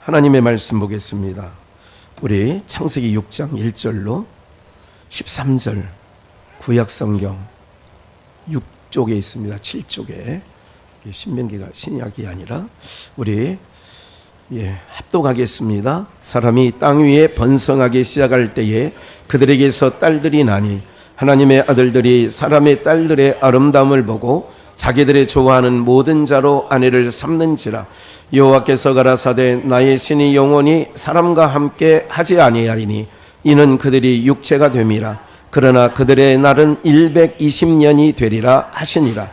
하나님의 말씀 보겠습니다. 우리 창세기 6장 1절로 13절 구약성경 6쪽에 있습니다. 7쪽에 신명기가 신약이 아니라 우리 합독하겠습니다. 사람이 땅 위에 번성하기 시작할 때에 그들에게서 딸들이 나니 하나님의 아들들이 사람의 딸들의 아름다움을 보고 자기들의 좋아하는 모든 자로 아내를 삼는지라. 여호와께서 가라사대 나의 신이 영원히 사람과 함께 하지 아니하리니 이는 그들이 육체가 됨이라. 그러나 그들의 날은 120년이 되리라 하시니라.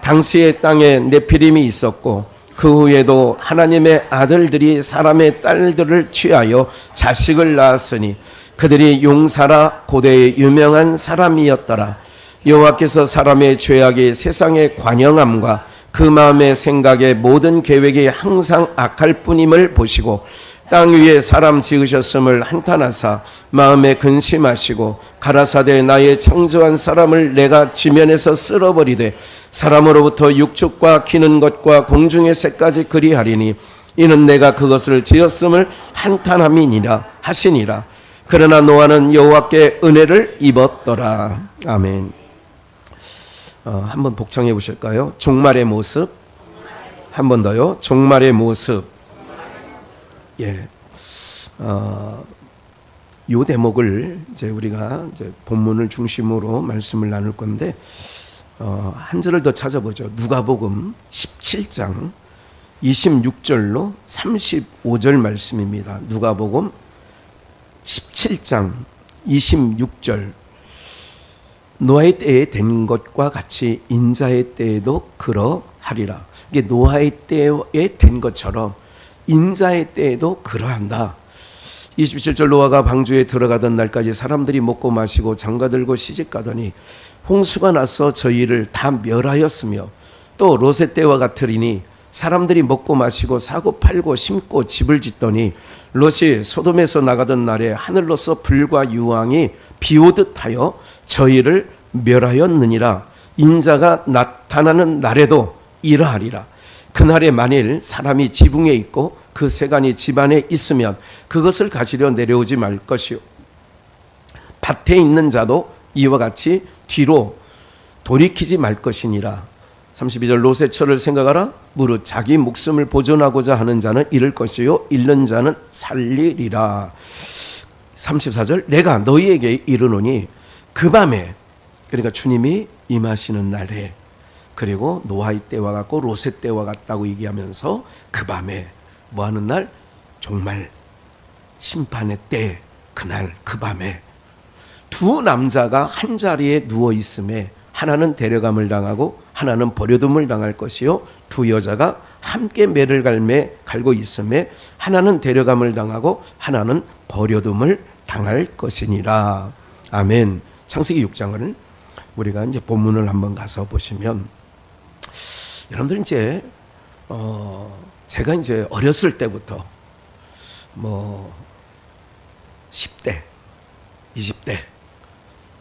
당시의 땅에 네피림이 있었고 그 후에도 하나님의 아들들이 사람의 딸들을 취하여 자식을 낳았으니 그들이 용사라 고대의 유명한 사람이었더라. 여호와께서 사람의 죄악이 세상의 관영함과 그 마음의 생각의 모든 계획이 항상 악할 뿐임을 보시고 땅 위에 사람 지으셨음을 한탄하사 마음에 근심하시고 가라사대 나의 창조한 사람을 내가 지면에서 쓸어버리되 사람으로부터 육축과 기는 것과 공중의 새까지 그리하리니 이는 내가 그것을 지었음을 한탄함이니라 하시니라. 그러나 노아는 여호와께 은혜를 입었더라. 아멘. 한번 복창해 보실까요? 종말의 모습. 한 번 더요. 종말의 모습. 이 대목을 이제 우리가 이제 본문을 중심으로 말씀을 나눌 건데 한 절을 더 찾아보죠. 누가복음 17장 26절로 35절 말씀입니다. 누가복음 17장 26절. 노아의 때에 된 것과 같이 인자의 때에도 그러하리라. 이게 노아의 때에 된 것처럼 인자의 때에도 그러한다. 27절 노아가 방주에 들어가던 날까지 사람들이 먹고 마시고 장가들고 시집가더니 홍수가 나서 저희를 다 멸하였으며 또 롯의 때와 같으리니 사람들이 먹고 마시고 사고 팔고 심고 집을 짓더니 롯이 소돔에서 나가던 날에 하늘로서 불과 유황이 비오듯 하여 저희를 멸하였느니라. 인자가 나타나는 날에도 이러하리라. 그날에 만일 사람이 지붕에 있고 그 세간이 집안에 있으면 그것을 가지려 내려오지 말 것이요 밭에 있는 자도 이와 같이 뒤로 돌이키지 말 것이니라. 32절 롯의 처를 생각하라. 무릇 자기 목숨을 보존하고자 하는 자는 잃을 것이요 잃는 자는 살리리라. 34절 내가 너희에게 이르노니 그 밤에, 그러니까 주님이 임하시는 날에, 그리고 노아의 때와 같고 롯의 때와 같다고 얘기하면서 그 밤에 뭐하는 날? 정말 심판의 때, 그날 그 밤에 두 남자가 한 자리에 누워 있음에 하나는 데려감을 당하고 하나는 버려둠을 당할 것이요 두 여자가 함께 매를 갈고 있음에 하나는 데려감을 당하고 하나는 버려둠을 당할 것이니라. 아멘. 창세기 6장을 우리가 이제 본문을 한번 가서 보시면 여러분들 이제 제가 이제 어렸을 때부터 10대, 20대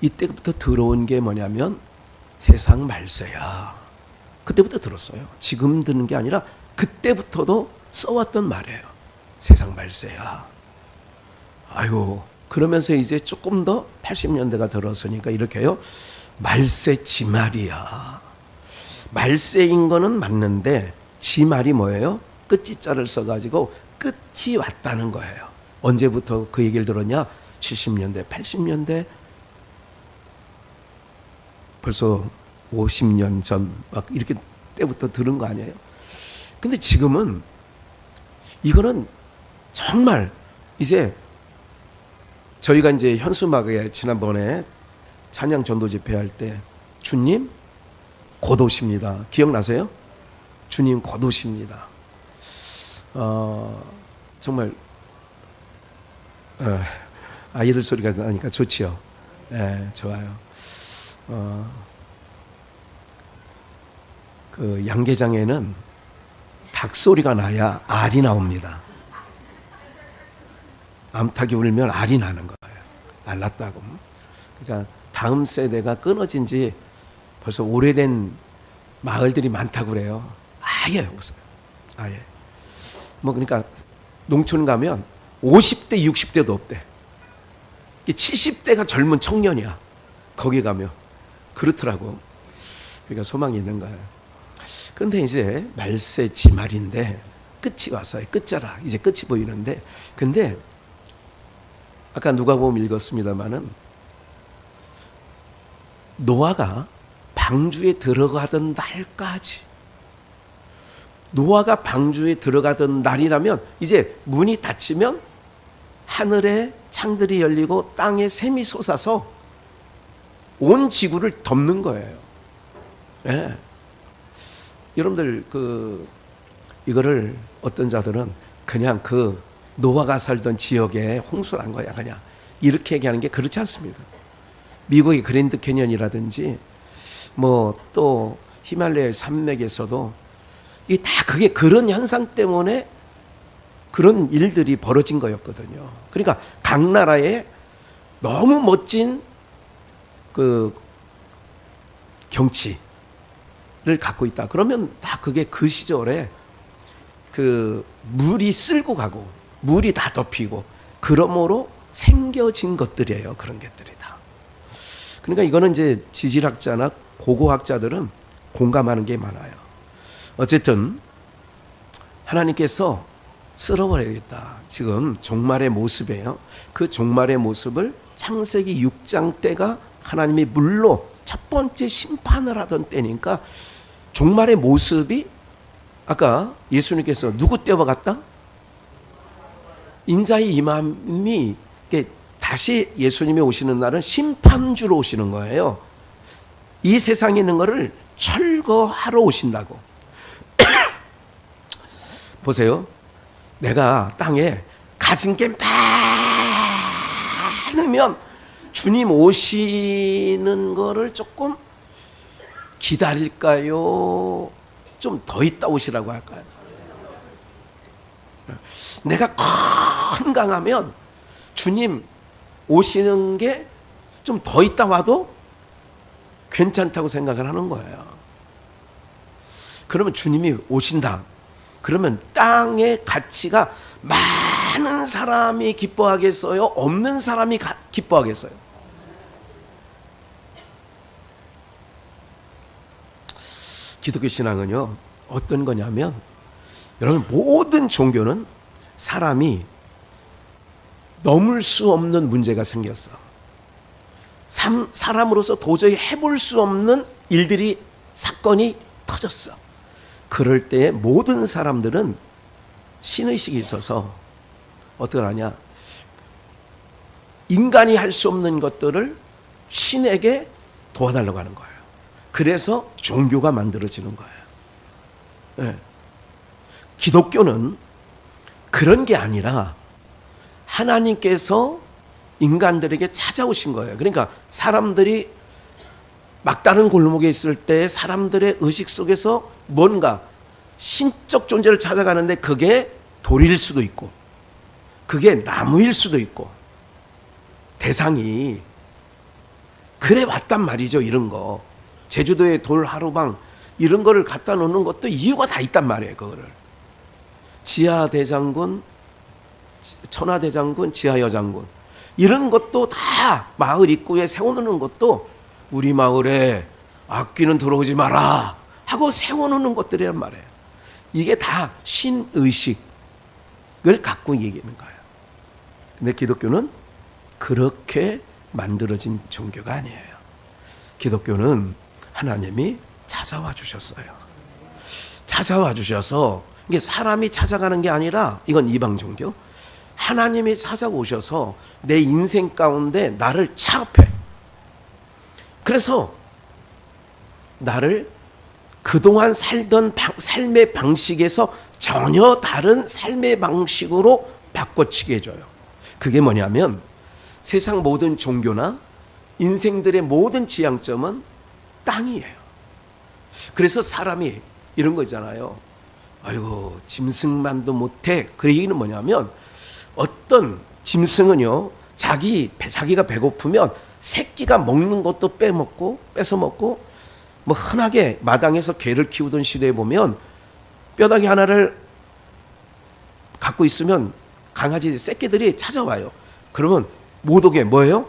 이때부터 들어온 게 뭐냐면 세상 말세야. 그때부터 들었어요. 지금 듣는 게 아니라 그때부터도 써왔던 말이에요. 세상 말세야. 아이고, 그러면서 이제 조금 더 80년대가 들어서니까 이렇게 해요. 말세 지말이야. 말세인 거는 맞는데 지말이 뭐예요? 끝지자를 써가지고 끝이 왔다는 거예요. 언제부터 그 얘기를 들었냐? 70년대, 80년대, 벌써 50년 전 막 이렇게 때부터 들은 거 아니에요? 근데 지금은 이거는 정말 이제 저희가 이제 현수막에 지난번에 찬양 전도 집회할 때 주님 곧 오십니다. 기억나세요? 주님 곧 오십니다. 정말 아이들 소리가 나니까 좋지요. 좋아요. 그 양계장에는 닭 소리가 나야 알이 나옵니다. 암탉이 울면 알이 나는 거예요. 알 났다고. 그러니까 다음 세대가 끊어진 지 벌써 오래된 마을들이 많다고 그래요. 아예 없어요. 아예. 그러니까 농촌 가면 50대, 60대도 없대. 70대가 젊은 청년이야. 거기 가면. 그렇더라고. 그러니까 소망이 있는 거예요. 그런데 이제 말세지 말인데 끝이 왔어요. 끝자락. 이제 끝이 보이는데, 근데 아까 누가복음 읽었습니다마는 노아가 방주에 들어가던 날까지, 노아가 방주에 들어가던 날이라면 이제 문이 닫히면 하늘에 창들이 열리고 땅에 샘이 솟아서 온 지구를 덮는 거예요. 예. 여러분들 이거를 어떤 자들은 그냥 노아가 살던 지역에 홍수란 거야, 그냥 이렇게 얘기하는 게 그렇지 않습니다. 미국의 그랜드 캐년이라든지 뭐 또 히말라야 산맥에서도 이게 다 그게 그런 현상 때문에 그런 일들이 벌어진 거였거든요. 그러니까 각 나라에 너무 멋진 경치를 갖고 있다. 그러면 다 그게 그 시절에 물이 쓸고 가고 물이 다 덮이고 그러므로 생겨진 것들이에요. 그런 것들이 다. 그러니까 이거는 이제 지질학자나 고고학자들은 공감하는 게 많아요. 어쨌든 하나님께서 쓸어버려야겠다. 지금 종말의 모습이에요. 그 종말의 모습을 창세기 6장 때가 하나님이 물로 첫 번째 심판을 하던 때니까 종말의 모습이 아까 예수님께서 누구 때와 같다? 인자의 임함이 다시 예수님이 오시는 날은 심판주로 오시는 거예요. 이 세상에 있는 것을 철거하러 오신다고. 보세요. 내가 땅에 가진 게 많으면 주님 오시는 거를 조금 기다릴까요? 좀 더 있다 오시라고 할까요? 내가 건강하면 주님 오시는 게 좀 더 있다 와도 괜찮다고 생각을 하는 거예요. 그러면 주님이 오신다. 그러면 땅의 가치가 많은 사람이 기뻐하겠어요? 없는 사람이 기뻐하겠어요? 기독교 신앙은요, 어떤 거냐면, 여러분, 모든 종교는 사람이 넘을 수 없는 문제가 생겼어. 사람으로서 도저히 해볼 수 없는 일들이, 사건이 터졌어. 그럴 때 모든 사람들은 신의식이 있어서 어떻게 하냐, 인간이 할 수 없는 것들을 신에게 도와달라고 하는 거예요. 그래서 종교가 만들어지는 거예요. 네. 기독교는 그런 게 아니라 하나님께서 인간들에게 찾아오신 거예요. 그러니까 사람들이 막다른 골목에 있을 때 사람들의 의식 속에서 뭔가 신적 존재를 찾아가는데 그게 돌일 수도 있고 그게 나무일 수도 있고 대상이 그래 왔단 말이죠. 이런 거 제주도에 돌 하루방 이런 거를 갖다 놓는 것도 이유가 다 있단 말이에요. 그거를 지하대장군, 천하대장군, 지하여장군 이런 것도 다 마을 입구에 세워놓는 것도 우리 마을에 악귀는 들어오지 마라 하고 세워놓는 것들이란 말이에요. 이게 다 신의식을 갖고 얘기하는 거예요. 근데 기독교는 그렇게 만들어진 종교가 아니에요. 기독교는 하나님이 찾아와 주셨어요. 찾아와 주셔서 이게 사람이 찾아가는 게 아니라 이건 이방 종교. 하나님이 찾아오셔서 내 인생 가운데 나를 차업해. 그래서 나를 그동안 살던 삶의 방식에서 전혀 다른 삶의 방식으로 바꿔치게 해줘요. 그게 뭐냐면 세상 모든 종교나 인생들의 모든 지향점은 땅이에요. 그래서 사람이 이런 거 있잖아요. 아이고 짐승만도 못해. 그 얘기는 뭐냐면 어떤 짐승은요 자기가 배고프면 새끼가 먹는 것도 뺏어 먹고 뭐 흔하게 마당에서 개를 키우던 시대에 보면 뼈다귀 하나를 갖고 있으면 강아지 새끼들이 찾아와요. 그러면 못 오게 뭐예요?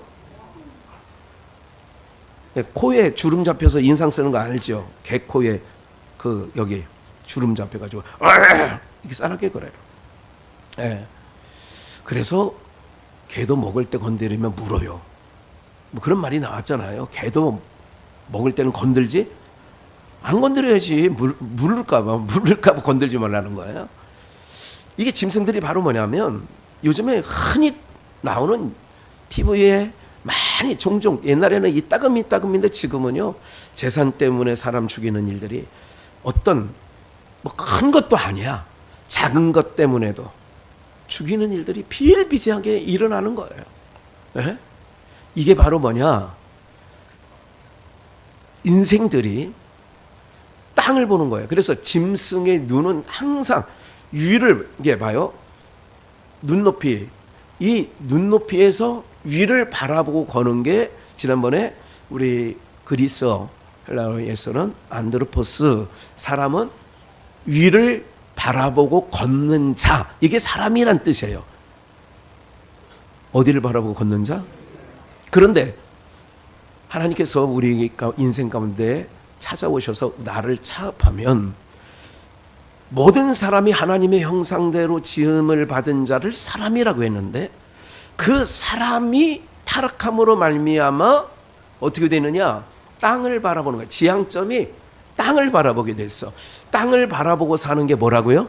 코에 주름 잡혀서 인상 쓰는 거 알죠? 개코에 여기 주름 잡혀가지고 이렇게 싸납게 그래요. 예. 그래서 개도 먹을 때 건드리면 물어요. 뭐 그런 말이 나왔잖아요. 개도 먹을 때는 건들지 안 건드려야지. 물을까봐 건들지 말라는 거예요. 이게 짐승들이 바로 뭐냐면 요즘에 흔히 나오는 TV에 많이 종종 옛날에는 이 따금인데 지금은요 재산 때문에 사람 죽이는 일들이 어떤 뭐 큰 것도 아니야. 작은 것 때문에도 죽이는 일들이 비일비재하게 일어나는 거예요. 네? 이게 바로 뭐냐? 인생들이 땅을 보는 거예요. 그래서 짐승의 눈은 항상 위를 이게 봐요. 눈높이 이 눈높이에서 위를 바라보고 거는 게 지난번에 우리 그리스어 헬라어에서는 안드로포스 사람은 위를 바라보고 걷는 자 이게 사람이란 뜻이에요. 어디를 바라보고 걷는 자? 그런데 하나님께서 우리 인생 가운데 찾아오셔서 나를 차업하면 모든 사람이 하나님의 형상대로 지음을 받은 자를 사람이라고 했는데 그 사람이 타락함으로 말미암아 어떻게 되느냐? 땅을 바라보는 거야. 지향점이 땅을 바라보게 됐어. 땅을 바라보고 사는 게 뭐라고요?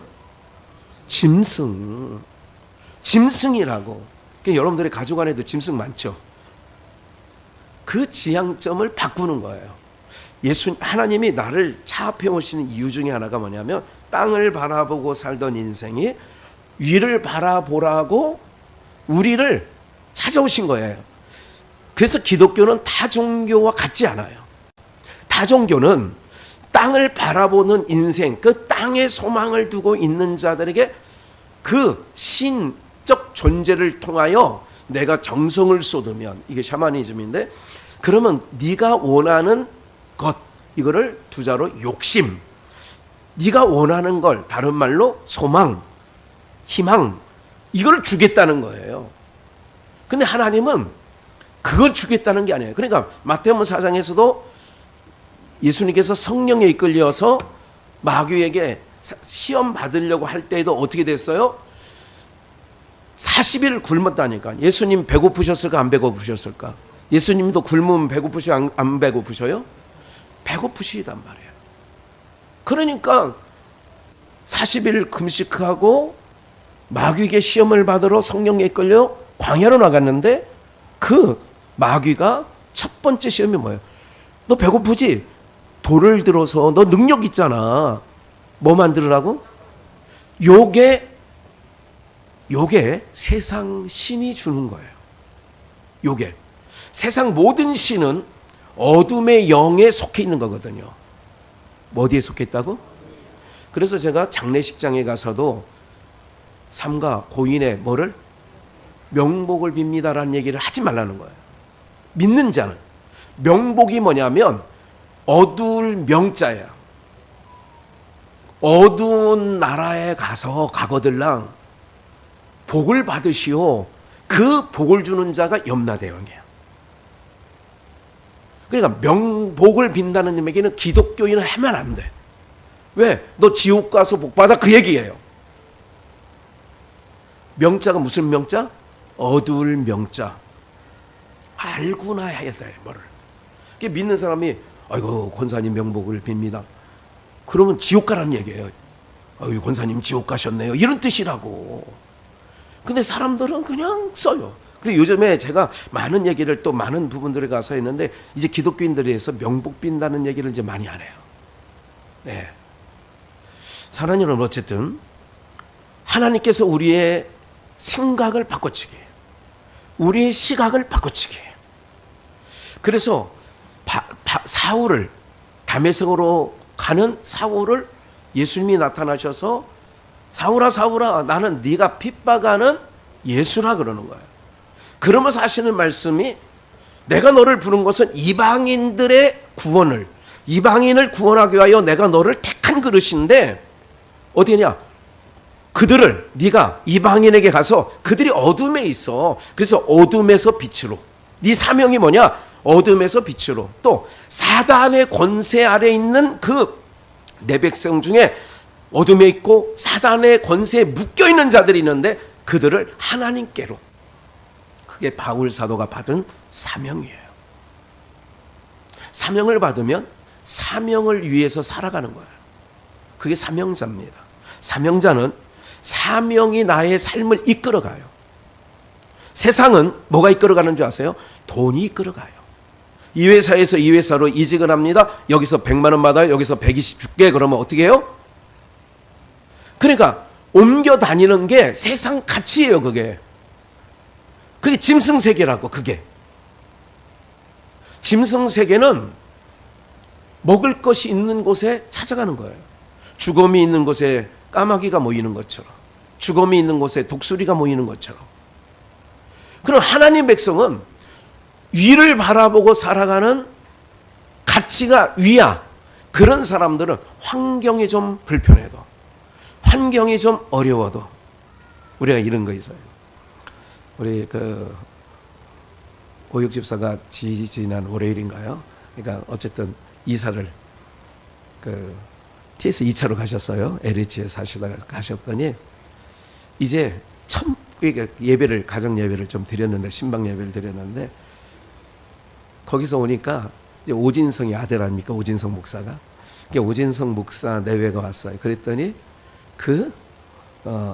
짐승이라고. 그러니까 여러분들의 가족 안에도 짐승 많죠? 그 지향점을 바꾸는 거예요. 하나님이 나를 차압해 오시는 이유 중에 하나가 뭐냐면 땅을 바라보고 살던 인생이 위를 바라보라고 우리를 찾아오신 거예요. 그래서 기독교는 타 종교와 같지 않아요. 타 종교는 땅을 바라보는 인생, 그 땅에 소망을 두고 있는 자들에게 그 신적 존재를 통하여 내가 정성을 쏟으면 이게 샤머니즘인데 그러면 네가 원하는 것 이거를 두 자로 욕심 네가 원하는 걸 다른 말로 소망, 희망 이걸 주겠다는 거예요. 근데 하나님은 그걸 주겠다는 게 아니에요. 그러니까 마태복음 4장에서도 예수님께서 성령에 이끌려서 마귀에게 시험 받으려고 할 때에도 어떻게 됐어요? 40일 굶었다니까. 예수님 배고프셨을까 안 배고프셨을까? 예수님도 굶으면 배고프시고 안 배고프셔요? 배고프시단 말이에요. 그러니까 40일 금식하고 마귀에게 시험을 받으러 성령에 이끌려 광야로 나갔는데 그 마귀가 첫 번째 시험이 뭐예요? 너 배고프지? 돌을 들어서 너 능력 있잖아. 뭐 만들으라고? 요게 세상 신이 주는 거예요. 요게 세상 모든 신은 어둠의 영에 속해 있는 거거든요. 어디에 속해 있다고? 그래서 제가 장례식장에 가서도 삼가 고인의 뭐를? 명복을 빕니다라는 얘기를 하지 말라는 거예요. 믿는 자는. 명복이 뭐냐면 어두울 명자야. 어두운 나라에 가서 가거들랑 복을 받으시오. 그 복을 주는 자가 염라대왕이에요. 그러니까 명복을 빈다는 얘기는 기독교인은 하면 안 돼. 왜? 너 지옥 가서 복 받아 그 얘기예요. 명자가 무슨 명자? 어두울 명자. 알구나 해야 돼. 뭐를. 믿는 사람이 아이고 권사님 명복을 빕니다. 그러면 지옥 가라는 얘기예요. 아이고 권사님 지옥 가셨네요. 이런 뜻이라고. 근데 사람들은 그냥 써요. 그리고 요즘에 제가 많은 얘기를 또 많은 부분들에 가서 했는데 이제 기독교인들에서 명복 빈다는 얘기를 이제 많이 안 해요. 네. 사랑하는 여러분, 어쨌든 하나님께서 우리의 생각을 바꿔치기, 우리의 시각을 바꿔치기. 그래서 사울을 다메섹으로 가는 사울을 예수님이 나타나셔서 사울아 사울아 나는 네가 핍박하는 예수라 그러는 거예요. 그러면서 하시는 말씀이 내가 너를 부른 것은 이방인들의 구원을, 이방인을 구원하기 위하여 내가 너를 택한 그릇인데 어디냐? 그들을 네가 이방인에게 가서 그들이 어둠에 있어. 그래서 어둠에서 빛으로. 네 사명이 뭐냐? 어둠에서 빛으로. 또 사단의 권세 아래 있는 그 내 백성 중에 어둠에 있고 사단의 권세에 묶여 있는 자들이 있는데 그들을 하나님께로. 그게 바울 사도가 받은 사명이에요. 사명을 받으면 사명을 위해서 살아가는 거예요. 그게 사명자입니다. 사명자는 사명이 나의 삶을 이끌어가요. 세상은 뭐가 이끌어가는 줄 아세요? 돈이 이끌어가요. 이 회사에서 이 회사로 이직을 합니다. 여기서 100만 원 받아요. 여기서 120 줄게. 그러면 어떻게 해요? 그러니까 옮겨 다니는 게 세상 가치예요. 그게 짐승세계라고. 그게 짐승세계는 먹을 것이 있는 곳에 찾아가는 거예요. 주검이 있는 곳에 까마귀가 모이는 것처럼, 주검이 있는 곳에 독수리가 모이는 것처럼. 그럼 하나님 백성은 위를 바라보고 살아가는 가치가 위야. 그런 사람들은 환경이 좀 불편해도, 환경이 좀 어려워도 우리가 이런 거 있어요. 우리 오육 집사가 지난 월요일인가요? 그러니까 어쨌든 이사를 TS 2차로 가셨어요. LH에 사시다가 가셨더니 이제 예배를, 가정 예배를 좀 드렸는데, 신방 예배를 드렸는데, 거기서 오니까 이제 오진성이 아들 아닙니까? 오진성 목사가. 오진성 목사 내외가 왔어요. 그랬더니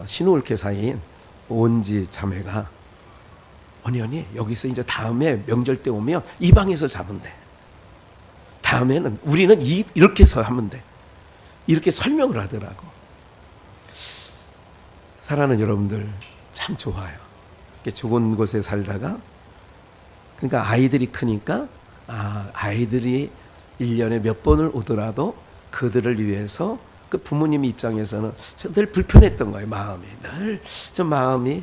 신우울케 사이인 오은지 자매가 언니 여기서 이제 다음에 명절 때 오면 이 방에서 자면 돼. 다음에는 우리는 이렇게 해서 하면 돼. 이렇게 설명을 하더라고. 사랑하는 여러분들 참 좋아요. 좋은 곳에 살다가, 그러니까 아이들이 크니까 아이들이 1년에 몇 번을 오더라도 그들을 위해서 그 부모님 입장에서는 늘 불편했던 거예요. 마음이 늘 좀 마음이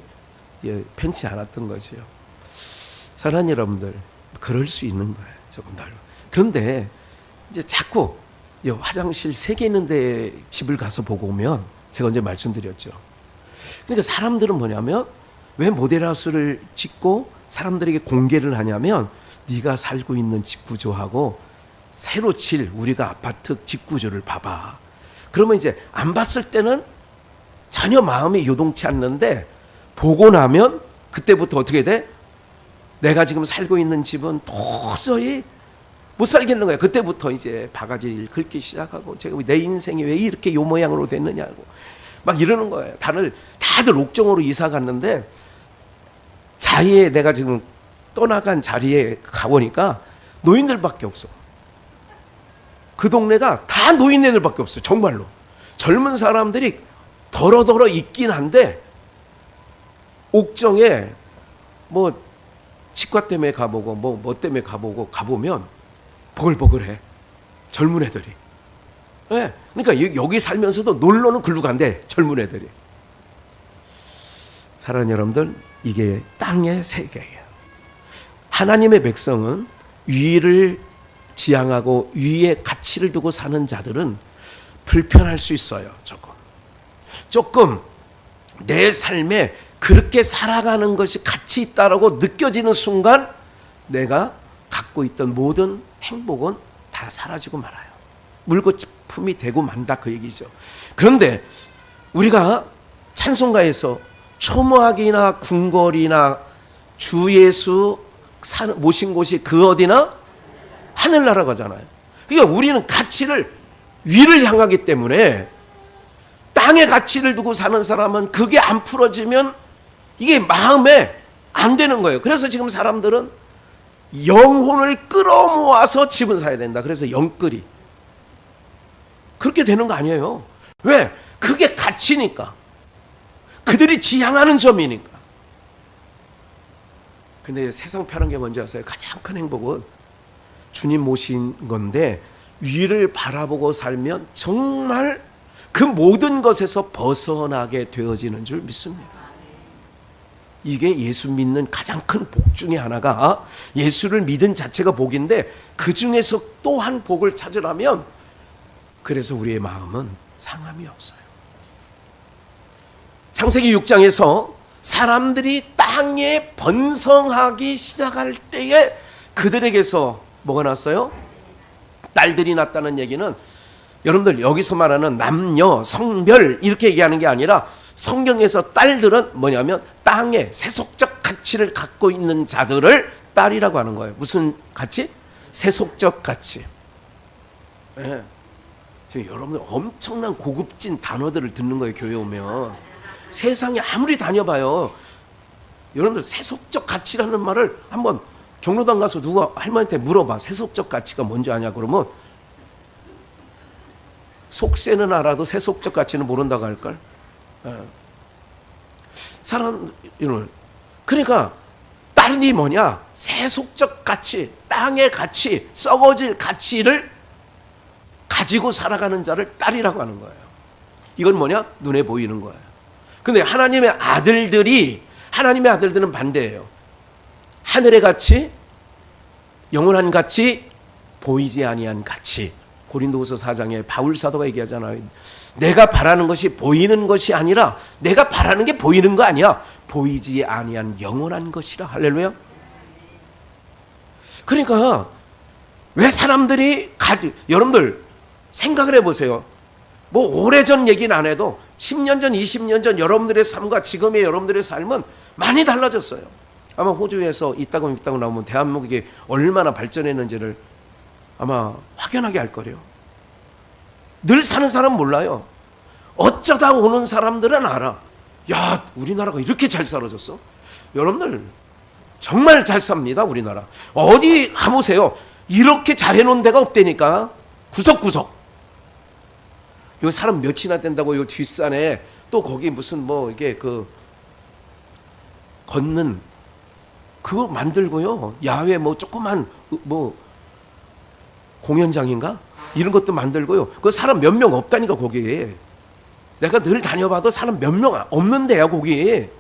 편치 않았던 거지요. 사랑하는 여러분들, 그럴 수 있는 거예요. 조금 날. 그런데 이제 자꾸 화장실 3개 있는데 집을 가서 보고 오면, 제가 언제 말씀드렸죠. 그러니까 사람들은 뭐냐면 왜 모델하우스를 짓고 사람들에게 공개를 하냐면, 네가 살고 있는 집 구조하고 새로 칠 우리가 아파트 집 구조를 봐봐. 그러면 이제 안 봤을 때는 전혀 마음이 요동치 않는데, 보고 나면 그때부터 어떻게 돼? 내가 지금 살고 있는 집은 도저히 못 살겠는 거야. 그때부터 이제 바가지를 긁기 시작하고, 제가 내 인생이 왜 이렇게 요 모양으로 됐느냐고 막 이러는 거예요. 다들 옥정으로 이사 갔는데, 자리에 내가 지금 떠나간 자리에 가보니까 노인들밖에 없어. 그 동네가 다 노인네들밖에 없어. 정말로. 젊은 사람들이 더러더러 있긴 한데, 옥정에 뭐 치과 때문에 가보고 뭐 때문에 가보면 보글보글해. 젊은 애들이. 네. 그러니까 여기 살면서도 놀러는 글로 간대. 젊은 애들이. 사랑하는 여러분들, 이게 땅의 세계예요. 하나님의 백성은 위를 지향하고 위에 가치를 두고 사는 자들은 불편할 수 있어요. 조금 내 삶에 그렇게 살아가는 것이 가치 있다라고 느껴지는 순간 내가 갖고 있던 모든 행복은 다 사라지고 말아요. 물거품이 되고 만다, 그 얘기죠. 그런데 우리가 찬송가에서 초모하기나 궁궐이나 주 예수 모신 곳이 그 어디나 하늘나라고 하잖아요. 그러니까 우리는 가치를 위를 향하기 때문에, 땅의 가치를 두고 사는 사람은 그게 안 풀어지면 이게 마음에 안 되는 거예요. 그래서 지금 사람들은 영혼을 끌어모아서 집을 사야 된다. 그래서 영끌이. 그렇게 되는 거 아니에요. 왜? 그게 가치니까. 그들이 지향하는 점이니까. 근데 세상 편한 게 뭔지 아세요? 가장 큰 행복은 주님 모신 건데, 위를 바라보고 살면 정말 그 모든 것에서 벗어나게 되어지는 줄 믿습니다. 이게 예수 믿는 가장 큰 복 중에 하나가, 예수를 믿은 자체가 복인데 그 중에서 또 한 복을 찾으려면, 그래서 우리의 마음은 상함이 없어요. 창세기 6장에서 사람들이 땅에 번성하기 시작할 때에 그들에게서 뭐가 났어요? 딸들이 났다는 얘기는 여러분들 여기서 말하는 남녀, 성별 이렇게 얘기하는 게 아니라 성경에서 딸들은 뭐냐면 땅에 세속적 가치를 갖고 있는 자들을 딸이라고 하는 거예요. 무슨 가치? 세속적 가치. 네. 지금 여러분들 엄청난 고급진 단어들을 듣는 거예요. 교회 오면. 세상에 아무리 다녀봐요. 여러분들 세속적 가치라는 말을 한번 경로당 가서 누가 할머니한테 물어봐. 세속적 가치가 뭔지 아냐 그러면 속세는 알아도 세속적 가치는 모른다고 할걸. 사람 그러니까 딸이 뭐냐? 세속적 가치, 땅의 가치, 썩어질 가치를 가지고 살아가는 자를 딸이라고 하는 거예요. 이건 뭐냐? 눈에 보이는 거예요. 근데 하나님의 아들들은 반대예요. 하늘의 가치, 영원한 가치, 보이지 아니한 가치. 고린도후서 4장에 바울 사도가 얘기하잖아요. 내가 바라는 것이 보이는 것이 아니라 내가 바라는 게 보이는 거 아니야. 보이지 아니한 영원한 것이라. 할렐루야. 그러니까 왜 사람들이 여러분들 생각을 해보세요. 뭐 오래전 얘기는 안 해도 10년 전, 20년 전 여러분들의 삶과 지금의 여러분들의 삶은 많이 달라졌어요. 아마 호주에서 이따금 나오면 대한민국이 얼마나 발전했는지를 아마 확연하게 알 거래요. 늘 사는 사람 몰라요. 어쩌다 오는 사람들은 알아. 야, 우리나라가 이렇게 잘 살아졌어? 여러분들 정말 잘 삽니다. 우리나라. 어디 가보세요. 이렇게 잘 해놓은 데가 없다니까. 구석구석. 여기 사람 몇이나 된다고 요 뒷산에 또 거기 무슨 뭐 이게 걷는 그거 만들고요. 야외 뭐 조그만 뭐 공연장인가? 이런 것도 만들고요. 그 사람 몇 명 없다니까 거기에. 내가 늘 다녀봐도 사람 몇 명 없는 데야 거기에.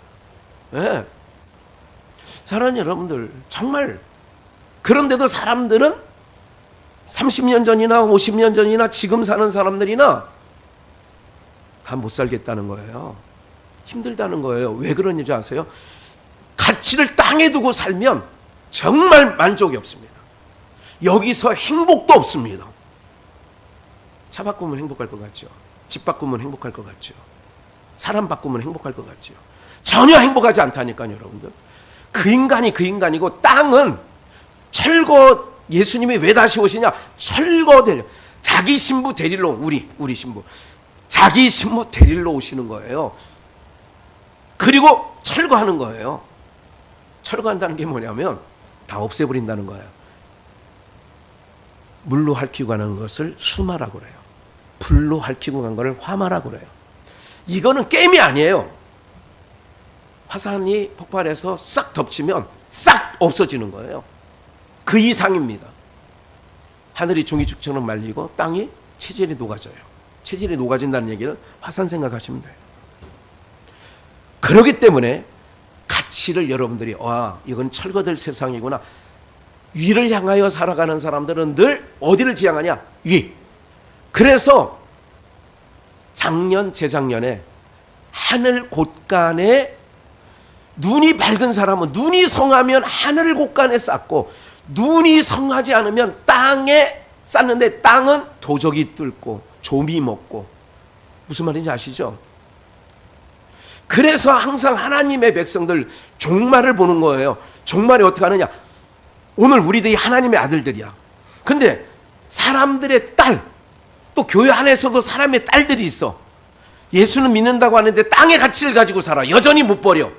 네. 사랑하는 여러분들 정말 그런데도 사람들은 30년 전이나 50년 전이나 지금 사는 사람들이나 다 못 살겠다는 거예요. 힘들다는 거예요. 왜 그런지 아세요? 가치를 땅에 두고 살면 정말 만족이 없습니다. 여기서 행복도 없습니다. 차 바꾸면 행복할 것 같죠? 집 바꾸면 행복할 것 같죠? 사람 바꾸면 행복할 것 같죠? 전혀 행복하지 않다니까요, 여러분들. 그 인간이 그 인간이고 땅은 철거, 예수님이 왜 다시 오시냐? 철거될 자기 신부 데리러 우리 신부 자기 신부 데리러 오시는 거예요. 그리고 철거하는 거예요. 철거한다는 게 뭐냐면 다 없애버린다는 거예요. 물로 핥히고 가는 것을 수마라고 그래요. 불로 핥히고 간 것을 화마라고 그래요. 이거는 게임이 아니에요. 화산이 폭발해서 싹 덮치면 싹 없어지는 거예요. 그 이상입니다. 하늘이 종이죽처럼 말리고 땅이 체질이 녹아져요. 체질이 녹아진다는 얘기는 화산 생각하시면 돼요. 그렇기 때문에 가치를 여러분들이 이건 철거될 세상이구나. 위를 향하여 살아가는 사람들은 늘 어디를 지향하냐? 위. 그래서 작년, 재작년에 하늘 곳간에 눈이 밝은 사람은 눈이 성하면 하늘 곳간에 쌓고 눈이 성하지 않으면 땅에 쌓는데 땅은 도적이 뚫고 조미 먹고 무슨 말인지 아시죠? 그래서 항상 하나님의 백성들 종말을 보는 거예요. 종말이 어떻게 하느냐? 오늘 우리들이 하나님의 아들들이야. 근데 사람들의 딸, 또 교회 안에서도 사람의 딸들이 있어. 예수는 믿는다고 하는데 땅의 가치를 가지고 살아. 여전히 못 버려.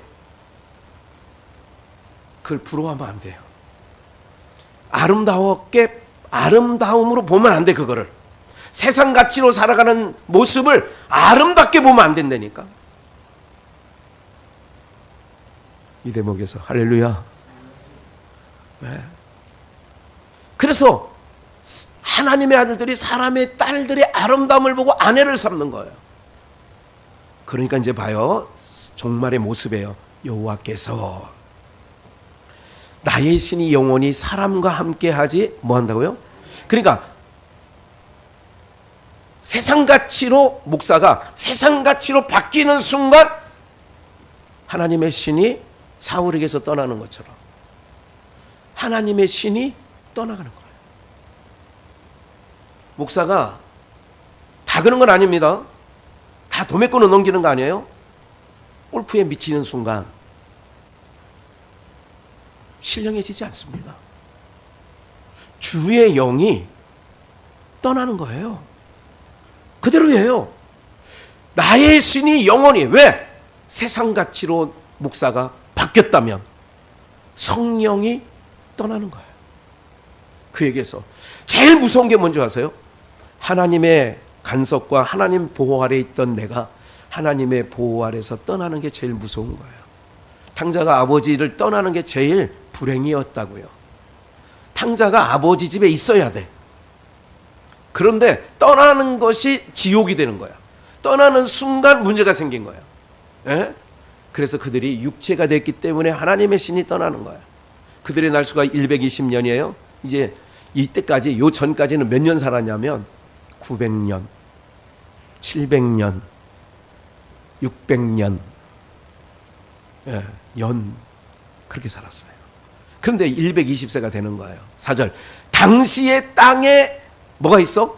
그걸 부러워하면 안 돼요. 아름다움으로 보면 안 돼, 그거를. 세상 가치로 살아가는 모습을 아름답게 보면 안 된다니까. 이 대목에서 할렐루야. 네. 그래서 하나님의 아들들이 사람의 딸들의 아름다움을 보고 아내를 삼는 거예요. 그러니까 이제 봐요. 종말의 모습이에요. 여호와께서 나의 신이 영원히 사람과 함께하지 뭐 한다고요? 그러니까 세상 가치로 목사가 세상 가치로 바뀌는 순간 하나님의 신이 사울에게서 떠나는 것처럼 하나님의 신이 떠나가는 거예요. 목사가 다 그런 건 아닙니다. 다 도매권을 넘기는 거 아니에요? 골프에 미치는 순간 신령해지지 않습니다. 주의 영이 떠나는 거예요. 그대로예요. 나의 신이 영원히, 왜? 세상 가치로 목사가 바뀌었다면 성령이 떠나는 거예요. 그에게서 제일 무서운 게 뭔지 아세요? 하나님의 간섭과 하나님 보호 아래 있던 내가 하나님의 보호 아래서 떠나는 게 제일 무서운 거예요. 탕자가 아버지를 떠나는 게 제일 불행이었다고요. 탕자가 아버지 집에 있어야 돼. 그런데 떠나는 것이 지옥이 되는 거야. 떠나는 순간 문제가 생긴 거야. 에? 그래서 그들이 육체가 됐기 때문에 하나님의 신이 떠나는 거야. 그들의 날수가 120년이에요. 이제 이때까지, 요 전까지는 몇 년 살았냐면 900년, 700년, 600년, 연 그렇게 살았어요. 그런데 120세가 되는 거예요. 4절. 당시의 땅에 뭐가 있어?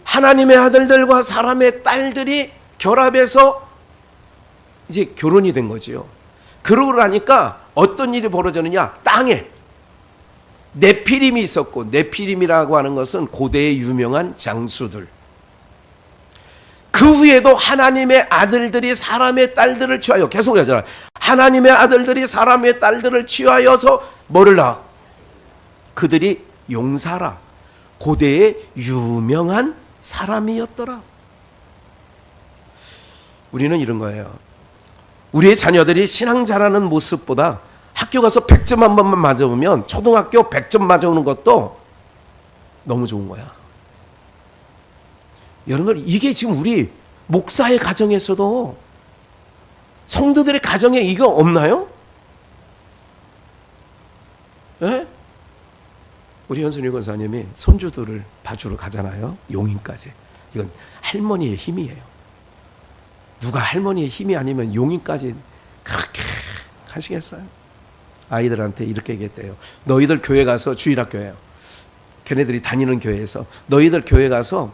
하나님의 아들들과 사람의 딸들이 결합해서 이제 결혼이 된 거지요. 그러고 나니까 어떤 일이 벌어졌느냐? 땅에 네피림이 있었고, 네피림이라고 하는 것은 고대의 유명한 장수들. 그 후에도 하나님의 아들들이 사람의 딸들을 취하여, 계속 하잖아. 하나님의 아들들이 사람의 딸들을 취하여서 뭐를 낳아? 그들이 용사라. 고대의 유명한 사람이었더라. 우리는 이런 거예요. 우리의 자녀들이 신앙 잘하는 모습보다 학교 가서 100점 한 번만 맞아보면 초등학교 100점 맞아오는 것도 너무 좋은 거야. 여러분, 이게 지금 우리 목사의 가정에서도, 성도들의 가정에 이거 없나요? 네? 우리 현순이 권사님이 손주들을 봐주러 가잖아요. 용인까지. 이건 할머니의 힘이에요. 누가 할머니의 힘이 아니면 용인까지 그렇게 가시겠어요? 아이들한테 이렇게 얘기했대요. 너희들 교회 가서, 주일학교예요. 걔네들이 다니는 교회에서 너희들 교회 가서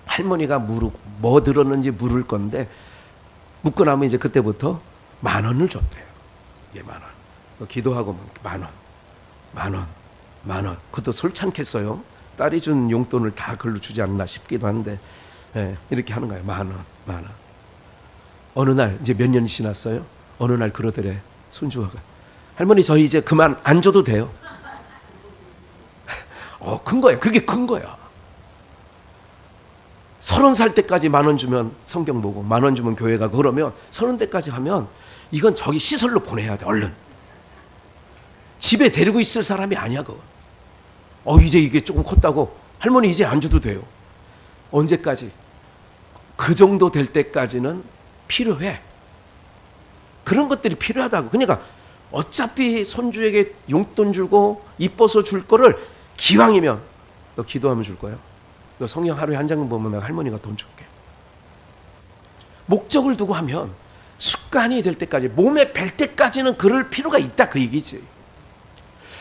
할머니가 뭐 들었는지 물을 건데, 묻고 나면 이제 그때부터 10,000원을 줬대요. 이게 10,000원. 기도하고 10,000원. 그것도 솔찬겠어요. 딸이 준 용돈을 다 글로 주지 않나 싶기도 한데, 이렇게 하는 거예요. 10,000원. 어느 날, 이제 몇 년이 지났어요. 어느 날 그러더래. 손주가, 할머니 저희 이제 그만 안 줘도 돼요. 큰 거예요. 그게 큰 거야. 30살 때까지 10,000원 주면 성경 보고, 10,000원 주면 교회 가고, 그러면 30대까지 하면 이건 저기 시설로 보내야 돼. 얼른. 집에 데리고 있을 사람이 아니야 그거. 이제 이게 조금 컸다고 할머니 이제 안 줘도 돼요. 언제까지? 그 정도 될 때까지는 필요해. 그런 것들이 필요하다고. 그러니까 어차피 손주에게 용돈 주고 이뻐서 줄 거를 기왕이면 너 기도하면 줄 거야. 너 성경 하루에 한 장 보면 내가 할머니가 돈 줄게. 목적을 두고 하면 습관이 될 때까지, 몸에 뵐 때까지는 그럴 필요가 있다, 그 얘기지.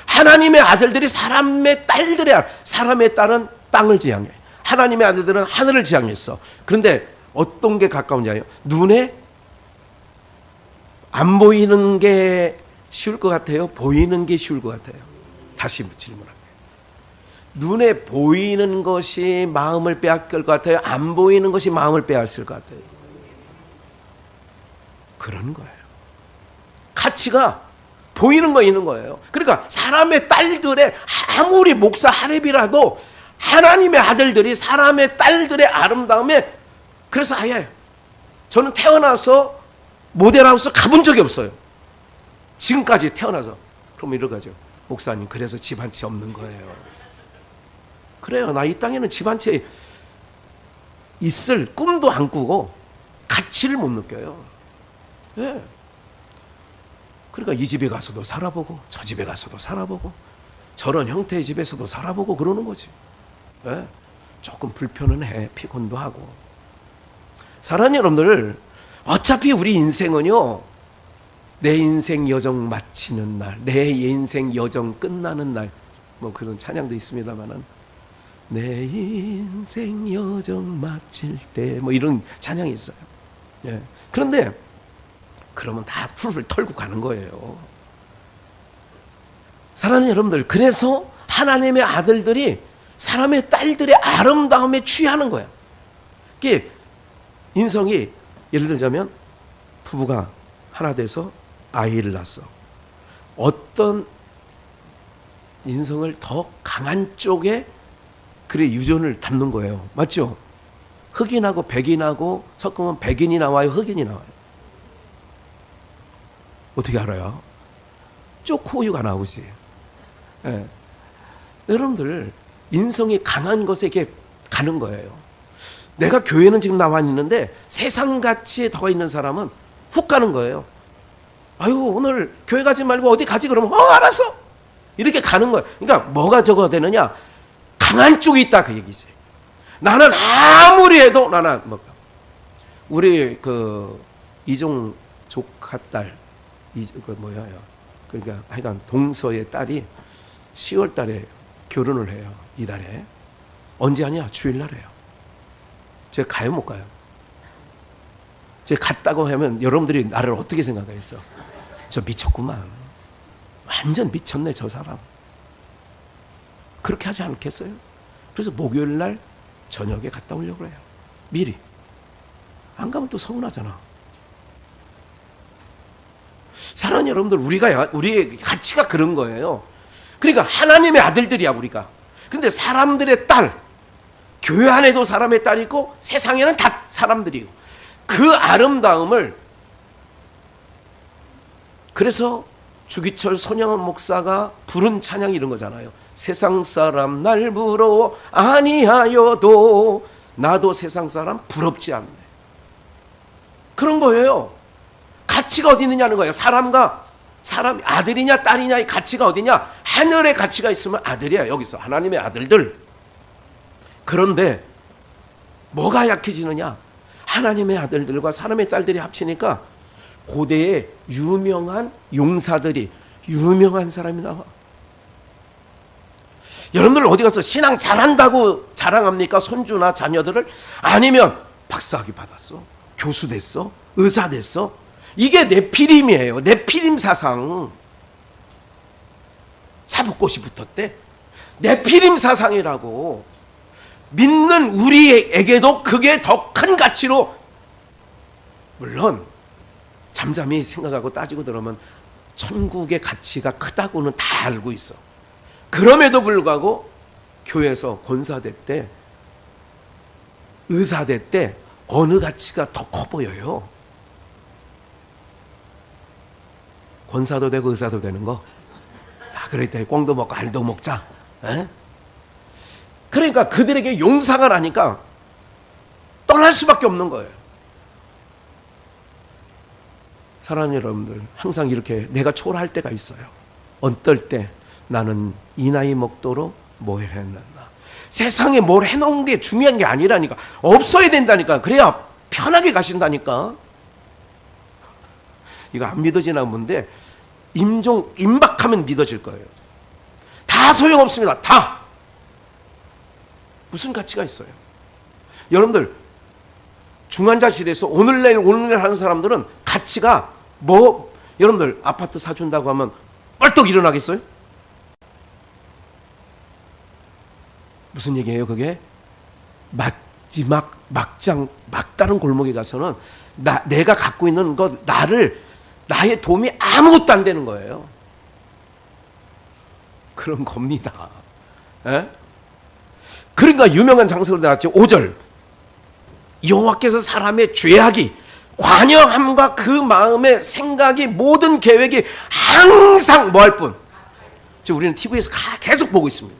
하나님의 아들들이 사람의 딸은 땅을 지향해. 하나님의 아들들은 하늘을 지향했어. 그런데 어떤 게 가까운지 아요? 눈에 안 보이는 게 쉬울 것 같아요? 보이는 게 쉬울 것 같아요? 다시 질문할게요. 눈에 보이는 것이 마음을 빼앗길 것 같아요? 안 보이는 것이 마음을 빼앗을 것 같아요? 그런 거예요. 가치가 보이는 거 있는 거예요. 그러니까 사람의 딸들의, 아무리 목사 하랩이라도 하나님의 아들들이 사람의 딸들의 아름다움에, 그래서 아예 저는 태어나서 모델하우스 가본 적이 없어요. 지금까지 태어나서. 그럼 이러가죠. 목사님, 그래서 집 한 채 없는 거예요. 그래요. 나 이 땅에는 집 한 채 있을 꿈도 안 꾸고 가치를 못 느껴요. 네. 그러니까 이 집에 가서도 살아보고 저 집에 가서도 살아보고 저런 형태의 집에서도 살아보고 그러는 거지. 네. 조금 불편은 해. 피곤도 하고. 사랑하는 여러분들, 어차피 우리 인생은요, 내 인생 여정 마치는 날, 내 인생 여정 끝나는 날, 뭐 그런 찬양도 있습니다만은 내 인생 여정 마칠 때 뭐 이런 찬양이 있어요. 예. 그런데 그러면 다 훌훌 털고 가는 거예요. 사랑하는 여러분들, 그래서 하나님의 아들들이 사람의 딸들의 아름다움에 취하는 거야. 이게 인성이, 예를 들자면 부부가 하나 돼서 아이를 낳았어. 어떤 인성을 더 강한 쪽에 그래 유전을 담는 거예요. 맞죠? 흑인하고 백인하고 섞으면 백인이 나와요, 흑인이 나와요? 어떻게 알아요? 쪼코우유가 나오지. 예. 여러분들 인성이 강한 것에 이렇게 가는 거예요. 내가 교회는 지금 나와 있는데 세상같이 더 있는 사람은 훅 가는 거예요. 아유, 오늘 교회 가지 말고 어디 가지? 그러면 알았어, 이렇게 가는 거예요. 그러니까 뭐가 저거 되느냐, 강한 쪽이 있다 그 얘기지. 나는 아무리 해도 나는 뭐, 우리 그 이종 조카 딸, 그 뭐야, 그러니까 하여간 동서의 딸이 10월 달에 결혼을 해요. 이달에. 언제 하냐? 주일날 해요. 제가 가요, 못 가요? 제가 갔다고 하면 여러분들이 나를 어떻게 생각하겠어? 저 미쳤구만. 완전 미쳤네 저 사람. 그렇게 하지 않겠어요? 그래서 목요일날 저녁에 갔다 오려고 해요. 미리. 안 가면 또 서운하잖아. 사랑하는 여러분들, 우리의 가치가 그런 거예요. 그러니까 하나님의 아들들이야 우리가. 근데 사람들의 딸, 교회 안에도 사람의 딸이 있고 세상에는 다 사람들이고, 그 아름다움을, 그래서 주기철 손양원 목사가 부른 찬양이 이런 거잖아요. 세상 사람 날 부러워 아니하여도 나도 세상 사람 부럽지 않네. 그런 거예요. 가치가 어디 있느냐는 거예요. 사람 아들이냐 딸이냐 의 가치가 어디냐? 하늘의 가치가 있으면 아들이야. 여기서 하나님의 아들들. 그런데 뭐가 약해지느냐? 하나님의 아들들과 사람의 딸들이 합치니까 고대의 유명한 용사들이, 유명한 사람이 나와. 여러분들 어디 가서 신앙 잘한다고 자랑합니까? 손주나 자녀들을? 아니면 박사학위 받았어, 교수 됐어, 의사 됐어? 이게 네피림이에요. 네피림 사상. 사법고시 붙었대. 네피림 사상이라고. 믿는 우리에게도 그게 더 큰 가치로, 물론 잠잠히 생각하고 따지고 들으면 천국의 가치가 크다고는 다 알고 있어. 그럼에도 불구하고 교회에서 권사대 때, 의사대 때 어느 가치가 더 커 보여요? 권사도 되고 의사도 되는 거. 자, 그럴 때 꽁도 먹고 알도 먹자. 에? 그러니까 그들에게 용상을 하니까 떠날 수밖에 없는 거예요. 사랑하는 여러분들, 항상 이렇게 내가 초라할 때가 있어요. 어떨 때 나는 이 나이 먹도록 뭘 해놨나. 세상에 뭘 해놓은 게 중요한 게 아니라니까. 없어야 된다니까. 그래야 편하게 가신다니까. 이거 안 믿어지나 본데 임박하면 믿어질 거예요. 다 소용없습니다. 다. 무슨 가치가 있어요? 여러분들 중환자실에서 오늘 내일 하는 사람들은 가치가 뭐, 여러분들 아파트 사준다고 하면 벌떡 일어나겠어요? 무슨 얘기예요 그게? 마지막 막다른 골목에 가서는 내가 갖고 있는 것, 나의 도움이 아무것도 안 되는 거예요. 그런 겁니다. 에? 그러니까 유명한 장서로 나왔죠. 5절. 여호와께서 사람의 죄악이, 관여함과 그 마음의 생각이, 모든 계획이 항상 뭐 할 뿐. 지금 우리는 TV에서 계속 보고 있습니다.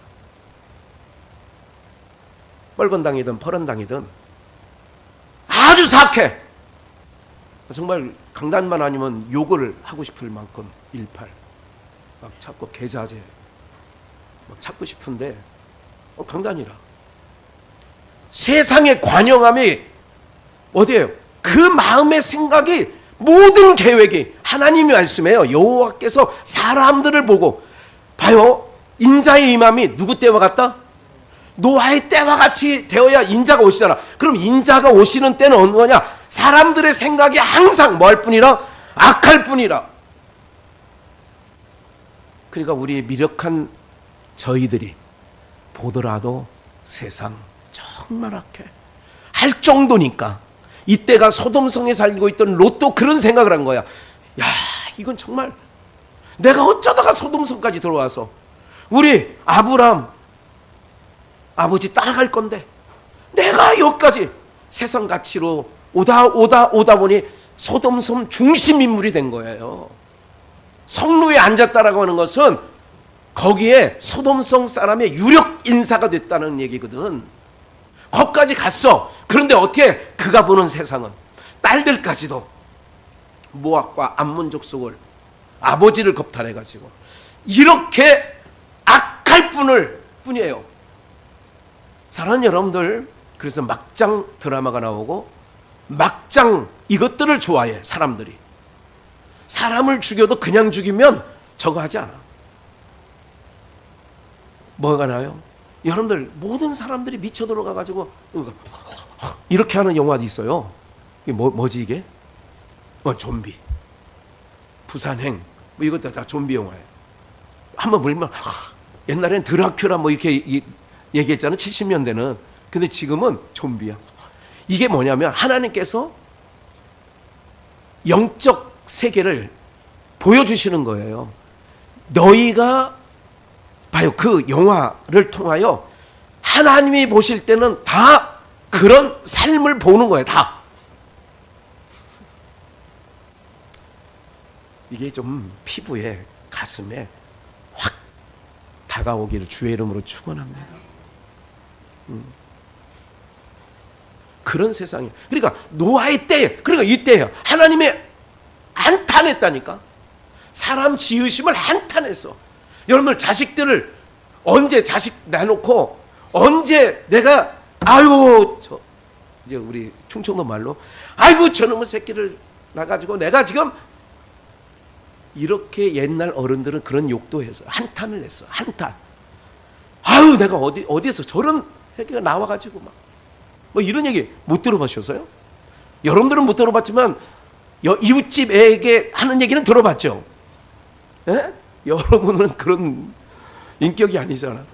빨간 당이든 파란 당이든 아주 사악해. 정말 강단만 아니면 욕을 하고 싶을 만큼 일팔. 막 찾고 계자제 막 찾고 싶은데 강단이라. 세상의 관영함이 어디예요? 그 마음의 생각이 모든 계획이 하나님이 말씀해요. 여호와께서 사람들을 보고 봐요. 인자의 임함이 누구 때와 같다? 노아의 때와 같이 되어야 인자가 오시잖아. 그럼 인자가 오시는 때는 어느 거냐? 사람들의 생각이 항상 뭐 할 뿐이라? 악할 뿐이라. 그러니까 우리의 미력한 저희들이 보더라도 세상 정말 악해 할 정도니까 이때가 소돔성에 살고 있던 롯도 그런 생각을 한 거야. 야, 이건 정말 내가 어쩌다가 소돔성까지 들어와서 우리 아브람 아버지 따라갈 건데 내가 여기까지 세상 가치로 오다 보니 소돔성 중심 인물이 된 거예요. 성루에 앉았다라고 하는 것은 거기에 소돔성 사람의 유력 인사가 됐다는 얘기거든. 거기까지 갔어. 그런데 어떻게 그가 보는 세상은 딸들까지도 모압과 암몬 족속을 아버지를 겁탈해가지고 이렇게 악할 뿐이에요. 사랑하는 여러분들, 그래서 막장 드라마가 나오고 막장 이것들을 좋아해. 사람들이 사람을 죽여도 그냥 죽이면 저거 하지 않아. 뭐가 나요? 여러분들 모든 사람들이 미쳐 들어가가지고 이렇게 하는 영화도 있어요. 이게 뭐지 이게? 좀비, 부산행, 이것도 다 좀비 영화예요. 한번 물면 옛날엔 드라큘라 이렇게 얘기했잖아요. 70년대는. 근데 지금은 좀비야. 이게 뭐냐면 하나님께서 영적 세계를 보여주시는 거예요. 너희가 봐요. 그 영화를 통하여 하나님이 보실 때는 다 그런 삶을 보는 거예요. 다. 이게 좀 피부에 가슴에 확 다가오기를 주의 이름으로 축원합니다. 그런 세상이에요. 그러니까 노아의 때에, 그러니까 이때예요. 하나님이 한탄했다니까. 사람 지으심을 한탄했어. 여러분들 자식들을 언제 자식 내놓고 언제 내가 이제 우리 충청도 말로 저놈의 새끼를 낳아가지고 내가 지금 이렇게 옛날 어른들은 그런 욕도 해서 한탄을 했어. 한탄. 내가 어디서 저런 새끼가 나와가지고 뭐 이런 얘기 못 들어보셨어요? 여러분들은 못 들어봤지만 이웃집에게 하는 얘기는 들어봤죠. 예? 여러분은 그런 인격이 아니잖아.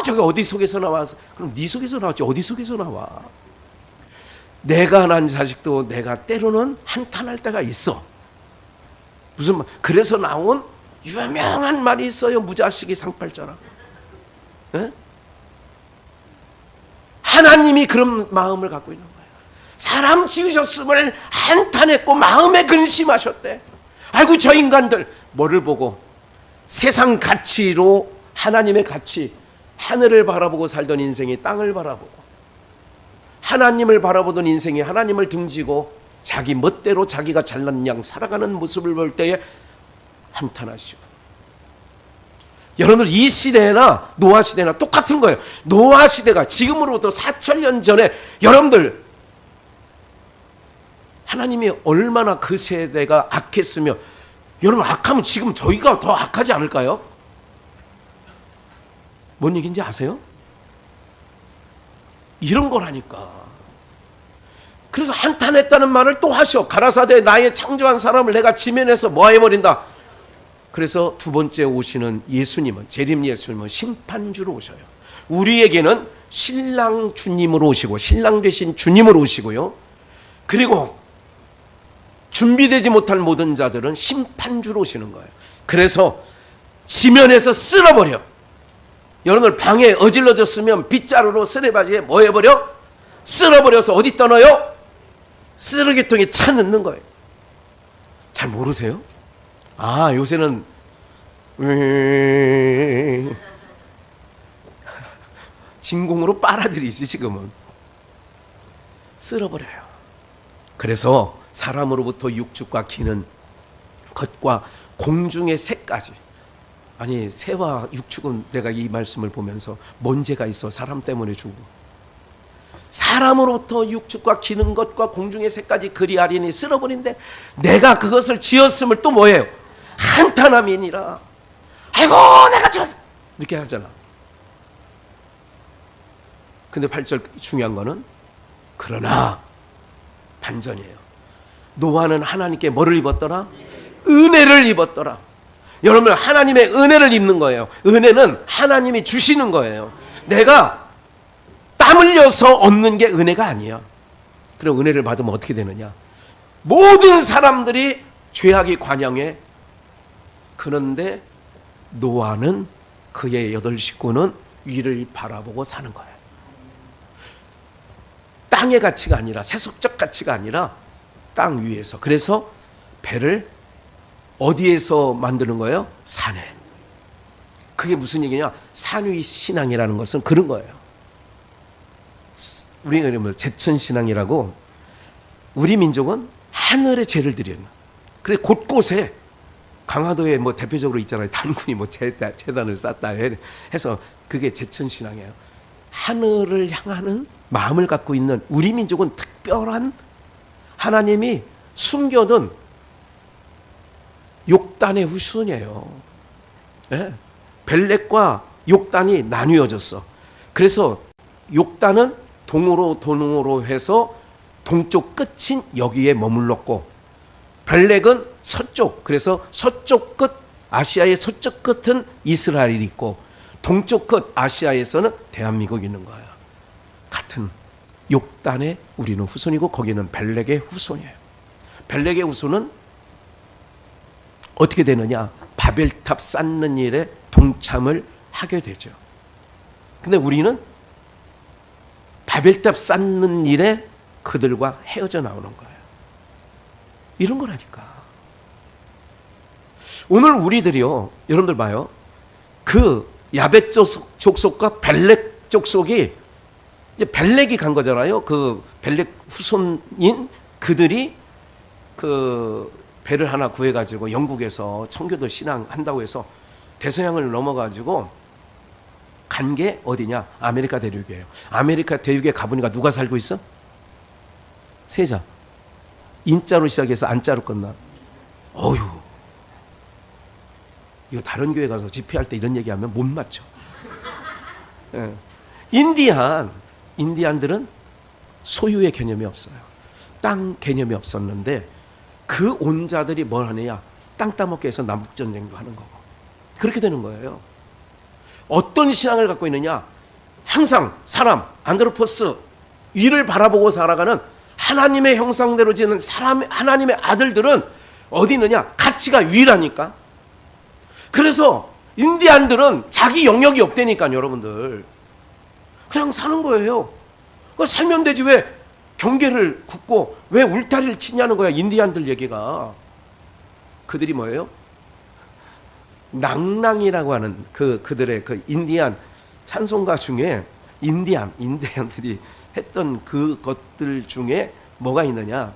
저게 어디 속에서 나와서. 그럼 네 속에서 나왔지 어디 속에서 나와. 내가 난 자식도 내가 때로는 한탄할 때가 있어. 무슨 말? 그래서 나온 유명한 말이 있어요. 무자식이 상팔자라. 예? 하나님이 그런 마음을 갖고 있는 거예요. 사람 지으셨음을 한탄했고 마음에 근심하셨대. 저 인간들 뭐를 보고 세상 가치로 하나님의 가치, 하늘을 바라보고 살던 인생이 땅을 바라보고 하나님을 바라보던 인생이 하나님을 등지고 자기 멋대로 자기가 잘난 양 살아가는 모습을 볼 때에 한탄하시고. 여러분들 이 시대나 노아 시대나 똑같은 거예요. 노아 시대가 지금으로부터 4,000년 전에 여러분들 하나님이 얼마나 그 세대가 악했으며 여러분 악하면 지금 저희가 더 악하지 않을까요? 뭔 얘기인지 아세요? 이런 거라니까. 그래서 한탄했다는 말을 또 하셔. 가라사대 나의 창조한 사람을 내가 지면에서 모아해버린다. 그래서 두 번째 오시는 예수님은, 재림 예수님은 심판주로 오셔요. 우리에게는 신랑 주님으로 오시고 신랑 되신 주님으로 오시고요. 그리고 준비되지 못한 모든 자들은 심판주로 오시는 거예요. 그래서 지면에서 쓸어버려. 여러분들 방에 어질러졌으면 빗자루로 쓰레바지에 뭐 해버려? 쓸어버려서 어디 떠넣어요? 쓰레기통에 차 넣는 거예요. 잘 모르세요? 요새는 진공으로 빨아들이지. 지금은 쓸어버려요. 그래서 사람으로부터 육축과 기는 것과 공중의 새까지. 새와 육축은 내가 이 말씀을 보면서 뭔 죄가 있어 사람 때문에 죽고. 사람으로부터 육축과 기는 것과 공중의 새까지 그리하리니 쓸어버린데 내가 그것을 지었음을 또 뭐예요? 한탄함이니라. 아이고 내가 지었어 이렇게 하잖아. 근데 8절 중요한 거는 그러나 반전이에요. 노아는 하나님께 뭐를 입었더라? 은혜를 입었더라. 여러분 하나님의 은혜를 입는 거예요. 은혜는 하나님이 주시는 거예요. 내가 땀 흘려서 얻는 게 은혜가 아니야. 그럼 은혜를 받으면 어떻게 되느냐? 모든 사람들이 죄악이 관영해. 그런데 노아는 그의 8 식구는 위를 바라보고 사는 거예요. 땅의 가치가 아니라 세속적 가치가 아니라 땅 위에서. 그래서 배를 어디에서 만드는 거예요? 산에. 그게 무슨 얘기냐? 산위 신앙이라는 것은 그런 거예요. 우리가 뭐 제천 신앙이라고 우리 민족은 하늘에 죄를 드리는. 그래 곳곳에 강화도에 뭐 대표적으로 있잖아요. 단군이 뭐 재단을 쌓다 해서 그게 제천 신앙이에요. 하늘을 향하는 마음을 갖고 있는 우리 민족은 특별한 하나님이 숨겨둔 욕단의 후손이에요. 네. 벨렉과 욕단이 나뉘어졌어. 그래서 욕단은 동으로 해서 동쪽 끝인 여기에 머물렀고 벨렉은 서쪽, 그래서 서쪽 끝, 아시아의 서쪽 끝은 이스라엘이 있고 동쪽 끝 아시아에서는 대한민국이 있는 거예요. 같은 욕단의 우리는 후손이고 거기는 벨렉의 후손이에요. 벨렉의 후손은 어떻게 되느냐? 바벨탑 쌓는 일에 동참을 하게 되죠. 근데 우리는 바벨탑 쌓는 일에 그들과 헤어져 나오는 거예요. 이런 거라니까. 오늘 우리들이요, 여러분들 봐요. 그 야벳 족속과 벨렉 족속이 이제 벨렉이 간 거잖아요. 그 벨렉 후손인 그들이 그 배를 하나 구해가지고 영국에서 청교도 신앙한다고 해서 대서양을 넘어가지고 간 게 어디냐? 아메리카 대륙이에요. 아메리카 대륙에 가보니까 누가 살고 있어? 세자. 인자로 시작해서 안자로 끝나. 어휴. 이거 다른 교회 가서 집회할 때 이런 얘기하면 못 맞죠. 예. 인디안들은 소유의 개념이 없어요. 땅 개념이 없었는데 그 온자들이 뭘 하느냐? 땅 따먹기 위해서 남북전쟁도 하는 거고. 그렇게 되는 거예요. 어떤 신앙을 갖고 있느냐? 항상 사람, 안드로포스, 위를 바라보고 살아가는 하나님의 형상대로 지은 사람, 하나님의 아들들은 어디 있느냐? 가치가 위라니까. 그래서 인디안들은 자기 영역이 없다니까요, 여러분들. 그냥 사는 거예요. 살면 되지 왜 경계를 긋고 왜 울타리를 치냐는 거야, 인디안들 얘기가. 그들이 뭐예요? 낭낭이라고 하는 그들의 그 인디안 찬송가 중에 인디안들이 했던 그것들 중에 뭐가 있느냐?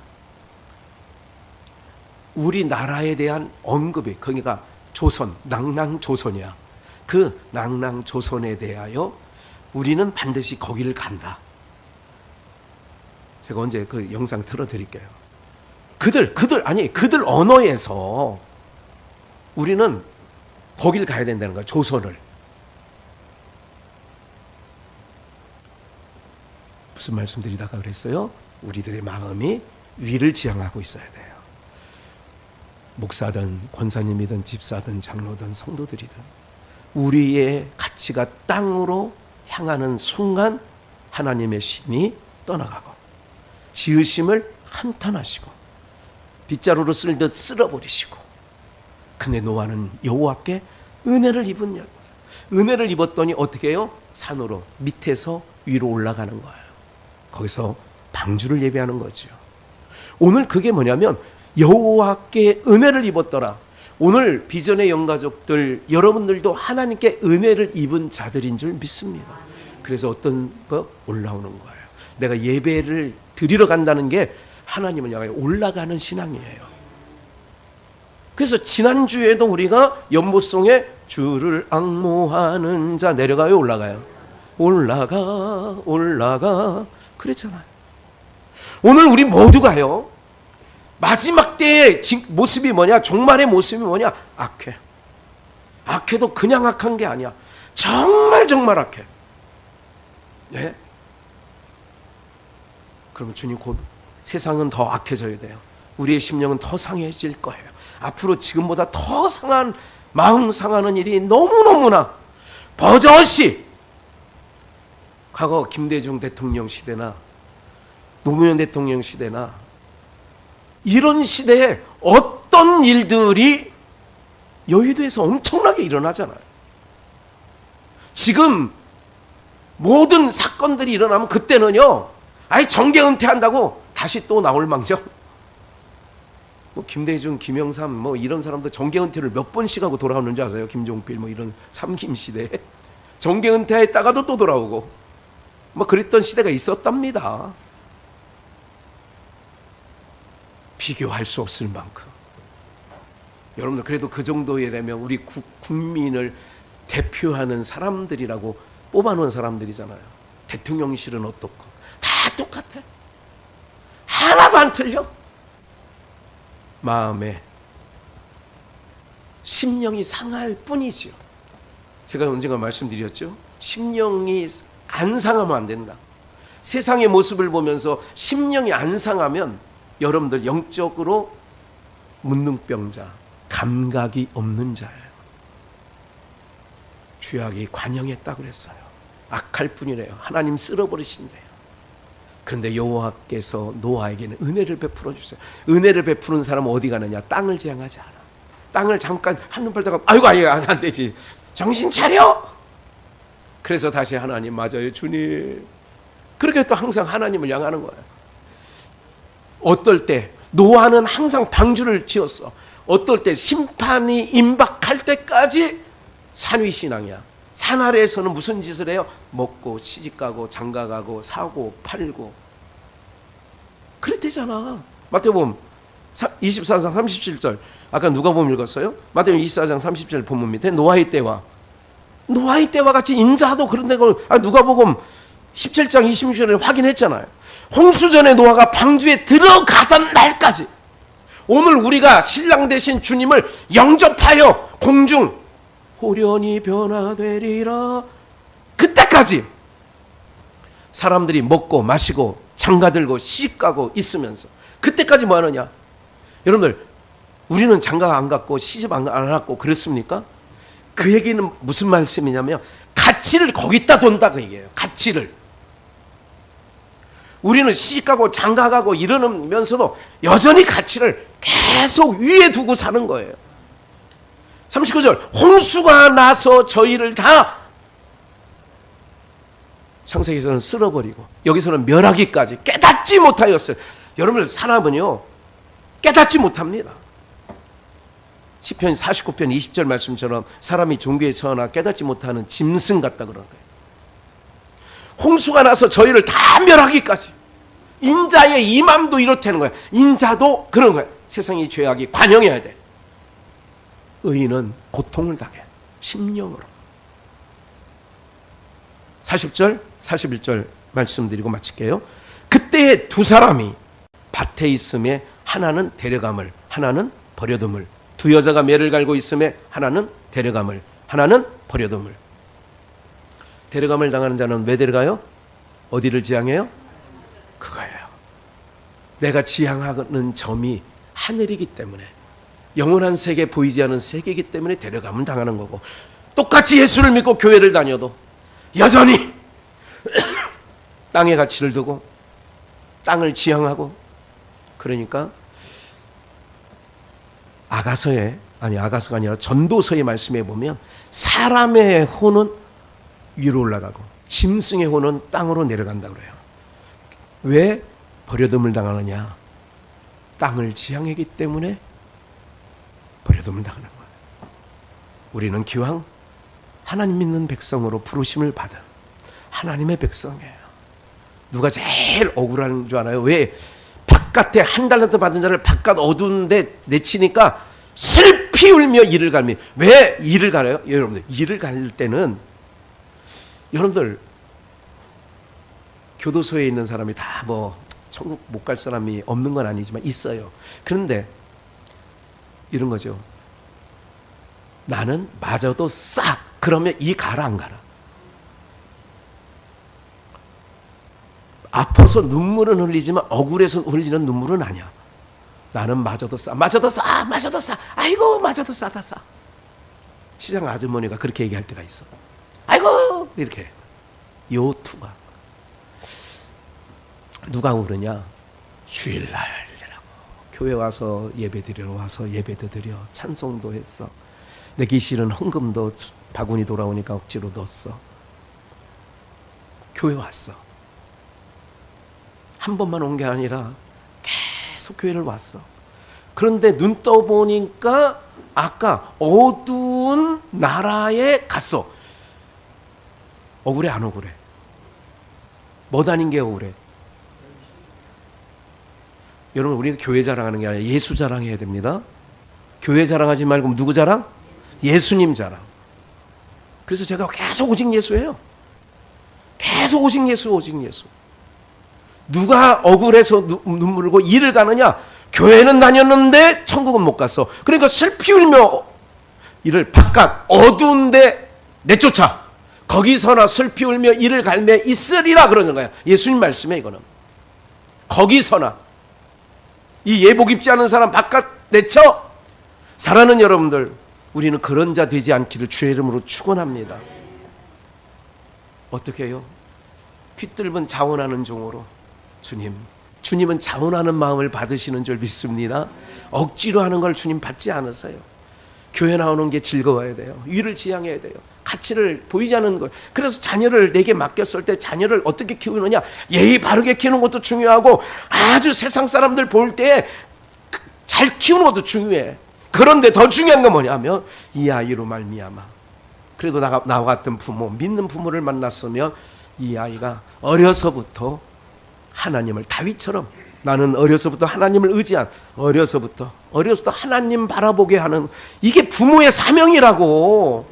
우리나라에 대한 언급이, 그러니까 조선, 낭낭 조선이야. 그 낭낭 조선에 대하여 우리는 반드시 거기를 간다. 제가 언제 그 영상 틀어드릴게요. 그들 언어에서 우리는 거길 가야 된다는 거야, 조선을. 무슨 말씀 드리다가 그랬어요? 우리들의 마음이 위를 지향하고 있어야 돼요. 목사든 권사님이든 집사든 장로든 성도들이든 우리의 가치가 땅으로 향하는 순간 하나님의 신이 떠나가고 지으심을 한탄하시고 빗자루로 쓸듯 쓸어버리시고. 근데 노아는 여호와께 은혜를 입은 자. 은혜를 입었더니 어떻게 해요? 산으로 밑에서 위로 올라가는 거예요. 거기서 방주를 예배하는 거죠. 오늘 그게 뭐냐면 여호와께 은혜를 입었더라. 오늘 비전의 영가족들 여러분들도 하나님께 은혜를 입은 자들인 줄 믿습니다. 그래서 어떤 거 올라오는 거예요. 내가 예배를 드리러 간다는 게 하나님을 향해 올라가는 신앙이에요. 그래서 지난주에도 우리가 연보송에 주를 앙모하는 자 내려가요, 올라가요? 올라가 그랬잖아요. 오늘 우리 모두가요, 마지막 때의 모습이 뭐냐? 종말의 모습이 뭐냐? 악해. 악해도 그냥 악한 게 아니야. 정말 정말 악해. 네? 그러면 주님 곧 세상은 더 악해져야 돼요. 우리의 심령은 더 상해질 거예요. 앞으로 지금보다 더 상한, 마음 상하는 일이 너무너무나 버젓이, 과거 김대중 대통령 시대나 노무현 대통령 시대나 이런 시대에 어떤 일들이 여의도에서 엄청나게 일어나잖아요. 지금 모든 사건들이 일어나면 그때는요, 아예 정계 은퇴한다고 다시 또 나올 망정. 뭐 김대중, 김영삼 뭐 이런 사람들 정계 은퇴를 몇 번씩 하고 돌아오는지 아세요? 김종필 뭐 이런 삼김 시대에 정계 은퇴했다가도 또 돌아오고 뭐 그랬던 시대가 있었답니다. 비교할 수 없을 만큼. 여러분들 그래도 그 정도에 되면 우리 국민을 대표하는 사람들이라고 뽑아놓은 사람들이잖아요. 대통령실은 어떻고 다 똑같아. 하나도 안 틀려. 마음에 심령이 상할 뿐이지요. 제가 언젠가 말씀드렸죠. 심령이 안 상하면 안 된다. 세상의 모습을 보면서 심령이 안 상하면 여러분들 영적으로 문둥병자, 감각이 없는 자예요. 죄악이 관영했다고 그랬어요. 악할 뿐이래요. 하나님 쓸어버리신대요. 그런데 여호와께서 노아에게는 은혜를 베풀어 주세요. 은혜를 베푸는 사람은 어디 가느냐? 땅을 지향하지 않아. 땅을 잠깐 한눈 팔다가 아이고 안 되지. 정신 차려. 그래서 다시 하나님, 맞아요 주님. 그렇게 또 항상 하나님을 향하는 거예요. 어떨 때 노아는 항상 방주를 지었어. 어떨 때 심판이 임박할 때까지 산위신앙이야. 산 아래에서는 무슨 짓을 해요? 먹고 시집가고 장가가고 사고 팔고 그랬대잖아. 마태복음 24장 37절, 아까 누가복음 읽었어요? 마태복음 24장 37절 본문 밑에 노아의 때와 같이 인자도 그런데 누가복음 17장 26절에 확인했잖아요. 홍수전에 노아가 방주에 들어가던 날까지, 오늘 우리가 신랑 되신 주님을 영접하여 공중 호련히 변화되리라, 그때까지 사람들이 먹고 마시고 장가들고 시집가고 있으면서, 그때까지 뭐 하느냐? 여러분들, 우리는 장가 안 갔고 시집 안 갔고 그랬습니까? 그 얘기는 무슨 말씀이냐면 가치를 거기다 둔다 그 얘기예요. 가치를. 우리는 시집가고 장가가고 이러면서도 여전히 가치를 계속 위에 두고 사는 거예요. 39절, 홍수가 나서 저희를 다, 창세기에서는 쓸어버리고 여기서는 멸하기까지 깨닫지 못하였어요. 여러분, 사람은요 깨닫지 못합니다. 시편 49편 20절 말씀처럼 사람이 종교에 처하나 깨닫지 못하는 짐승 같다 그런 거예요. 홍수가 나서 저희를 다 멸하기까지. 인자의 이맘도 이렇다는 거예요. 인자도 그런 거예요. 세상의 죄악이 관영해야 돼. 의인은 고통을 당해, 심령으로. 40절 41절 말씀드리고 마칠게요. 그때에 두 사람이 밭에 있음에 하나는 데려감을 하나는 버려둠을, 두 여자가 매를 갈고 있음에 하나는 데려감을 하나는 버려둠을. 데려감을 당하는 자는 왜 데려가요? 어디를 지향해요? 그거예요. 내가 지향하는 점이 하늘이기 때문에, 영원한 세계, 보이지 않는 세계이기 때문에 데려감을 당하는 거고, 똑같이 예수를 믿고 교회를 다녀도 여전히 땅의 가치를 두고 땅을 지향하고. 그러니까 아가서가 아니라 전도서의 말씀에 보면 사람의 혼은 위로 올라가고 짐승의 혼은 땅으로 내려간다 그래요. 왜 버려둠을 당하느냐? 땅을 지향하기 때문에 버려둠을 당하는 거예요. 우리는 기왕 하나님 믿는 백성으로 부르심을 받은 하나님의 백성이에요. 누가 제일 억울한 줄 알아요? 왜 바깥에 한 달란트 받은 자를 바깥 어두운 데 내치니까 슬피 울며 이를 갈미. 왜 이를 갈아요? 여러분들, 이를 갈 때는 여러분들 교도소에 있는 사람이 다 뭐 천국 못 갈 사람이 없는 건 아니지만 있어요. 그런데 이런 거죠. 나는 마저도 싸. 그러면 이 가라 안 가라? 아파서 눈물은 흘리지만 억울해서 흘리는 눈물은 아니야. 나는 마저도 싸. 마저도 싸. 마저도 싸. 아이고 마저도 싸다 싸. 시장 아주머니가 그렇게 얘기할 때가 있어. 아이고 이렇게. 요 투가 누가 울으냐? 주일날이라고. 교회 와서 예배드리러 와서 예배도 드려. 찬송도 했어. 내기 싫은 헌금도 바구니 돌아오니까 억지로 넣었어. 교회 왔어. 한 번만 온 게 아니라 계속 교회를 왔어. 그런데 눈 떠보니까 아까 어두운 나라에 갔어. 억울해 안 억울해? 뭐 다닌 게 억울해? 여러분 우리가 교회 자랑하는 게 아니라 예수 자랑해야 됩니다. 교회 자랑하지 말고 누구 자랑? 예수님 자랑. 그래서 제가 계속 오직 예수예요. 계속 오직 예수 오직 예수. 누가 억울해서 눈물 흘고 일을 가느냐? 교회는 다녔는데 천국은 못 갔어. 그러니까 슬피 울며 이를 바깥 어두운 데 내쫓아. 거기서나 슬피 울며 이를 갈매 있으리라 그러는 거야. 예수님 말씀에 이거는. 거기서나. 이 예복 입지 않은 사람 바깥 내쳐. 사랑하는 여러분들, 우리는 그런 자 되지 않기를 주의 이름으로 축원합니다. 어떻게 해요? 귀뜰은 자원하는 종으로. 주님은 자원하는 마음을 받으시는 줄 믿습니다. 억지로 하는 걸 주님 받지 않으세요. 교회 나오는 게 즐거워야 돼요. 위를 지향해야 돼요. 가치를 보이지 않는 것. 그래서 자녀를 내게 맡겼을 때 자녀를 어떻게 키우느냐? 예의 바르게 키우는 것도 중요하고 아주 세상 사람들 볼 때 잘 키우는 것도 중요해. 그런데 더 중요한 건 뭐냐면 이 아이로 말미암아. 그래도 나와 같은 부모, 믿는 부모를 만났으면 이 아이가 어려서부터 하나님을 다윗처럼 나는 어려서부터 하나님을 의지한 어려서부터 하나님 바라보게 하는 이게 부모의 사명이라고.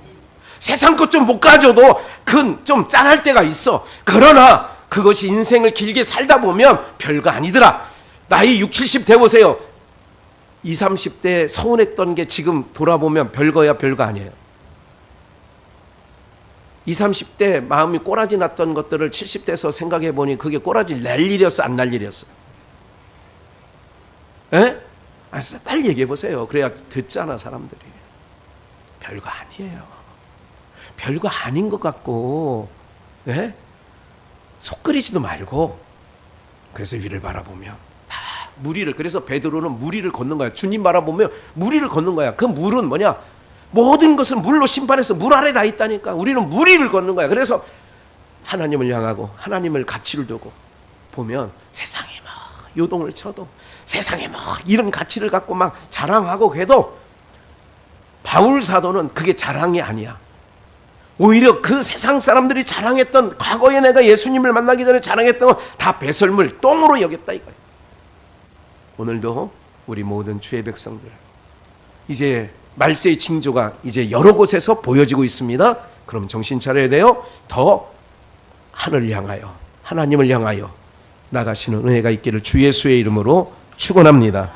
세상 것 좀 못 가져도 그건 좀 짠할 때가 있어. 그러나 그것이 인생을 길게 살다 보면 별거 아니더라. 나이 60, 70 돼보세요. 20, 30대 서운했던 게 지금 돌아보면 별거야 별거 아니에요. 20, 30대 마음이 꼬라지 났던 것들을 70대에서 생각해 보니 그게 꼬라지 날 일이었어 안 날 일이었어? 에? 빨리 얘기해 보세요. 그래야 듣잖아 사람들이. 별거 아니에요. 별거 아닌 것 같고, 네? 속 끓이지도 말고. 그래서 위를 바라보며 다 무리를. 그래서 베드로는 무리를 걷는 거야. 주님 바라보며 무리를 걷는 거야. 그 물은 뭐냐? 모든 것은 물로 심판해서 물 아래 다 있다니까. 우리는 무리를 걷는 거야. 그래서 하나님을 향하고 하나님을 가치를 두고 보면 세상에 막 요동을 쳐도 세상에 막 이런 가치를 갖고 막 자랑하고 해도 바울 사도는 그게 자랑이 아니야. 오히려 그 세상 사람들이 자랑했던 과거에 내가 예수님을 만나기 전에 자랑했던 건 다 배설물, 똥으로 여겼다 이거예요. 오늘도 우리 모든 주의 백성들 이제 말세의 징조가 이제 여러 곳에서 보여지고 있습니다. 그럼 정신 차려야 돼요. 더 하늘을 향하여 하나님을 향하여 나가시는 은혜가 있기를 주 예수의 이름으로 축원합니다.